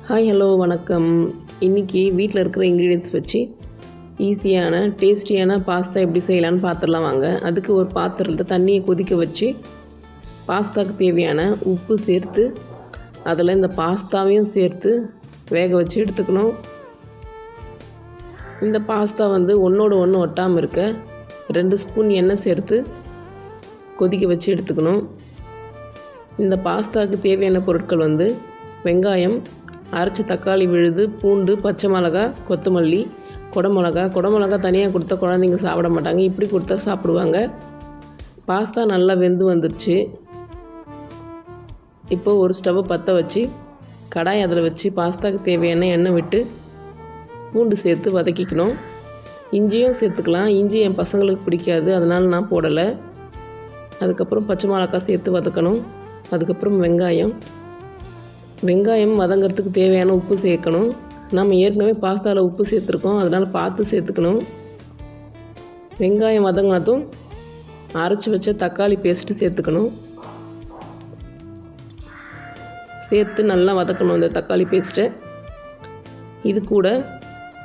Hi hello வணக்கம். இன்றைக்கி வீட்டில் இருக்கிற இன்க்ரீடியன்ஸ் வச்சு ஈஸியான டேஸ்டியான பாஸ்தா எப்படி செய்யலான்னு பார்த்துடலாம் வாங்க. அதுக்கு ஒரு பாத்திரத்தில் தண்ணியை கொதிக்க வச்சு பாஸ்தாவுக்கு தேவையான உப்பு சேர்த்து அதில் இந்த பாஸ்தாவையும் சேர்த்து வேக வச்சு எடுத்துக்கணும். இந்த பாஸ்தா ஒன்றோடு ஒன்று ஒட்டாமல் இருக்க 2 ஸ்பூன் எண்ணெய் சேர்த்து கொதிக்க வச்சு எடுத்துக்கணும். இந்த பாஸ்தாவுக்கு தேவையான பொருட்கள் வெங்காயம், அரைச்ச தக்காளி விழுது, பூண்டு, பச்சை மிளகா, கொத்தமல்லி, குடமிளகா தனியாக கொடுத்தா குழந்தைங்க சாப்பிட மாட்டாங்க, இப்படி கொடுத்தா சாப்பிடுவாங்க. பாஸ்தா நல்லா வெந்து வந்துடுச்சு. இப்போ ஒரு ஸ்டவ்வை பற்ற வச்சு கடாய் அதில் வச்சு பாஸ்தாவுக்கு தேவையான எண்ணெய் விட்டு பூண்டு சேர்த்து வதக்கிக்கணும். இஞ்சியும் சேர்த்துக்கலாம். இஞ்சி என் பசங்களுக்கு பிடிக்காது, அதனால் நான் போடலை. அதுக்கப்புறம் பச்சை மிளகா சேர்த்து வதக்கணும். அதுக்கப்புறம் வெங்காயம் வதங்கிறதுக்கு தேவையான உப்பு சேர்க்கணும். நம்ம ஏற்கனவே பாஸ்தாவில் உப்பு சேர்த்துருக்கோம், அதனால் பார்த்து சேர்த்துக்கணும். வெங்காயம் வதங்கினதும் அரைச்சி வச்ச தக்காளி பேஸ்ட்டு சேர்த்துக்கணும். சேர்த்து நல்லா வதக்கணும் இந்த தக்காளி பேஸ்ட்டை. இது கூட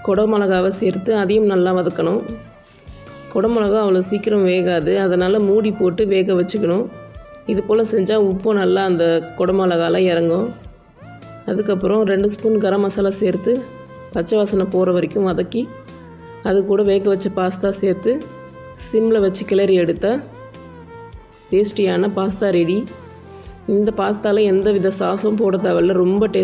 குடமிளகாவை சேர்த்து அதையும் நல்லா வதக்கணும். குடமிளகா அவ்வளோ சீக்கிரம் வேகாது, அதனால் மூடி போட்டு வேக வச்சுக்கணும். இது போல் செஞ்சால் உப்பும் நல்லா அந்த குடமிளகாலாம் இறங்கும். அதுக்கப்புறம் 2 ஸ்பூன் கரம் மசாலா சேர்த்து பச்சை வாசனை போகிற வரைக்கும் வதக்கி அது கூட வேக வச்ச பாஸ்தா சேர்த்து சிம்மில் வச்சு கிளறி எடுத்தால் டேஸ்டியான பாஸ்தா ரெடி. இந்த பாஸ்தாவில் எந்த வித சாஸும் போட தேவையில்ல, ரொம்ப டேஸ்ட்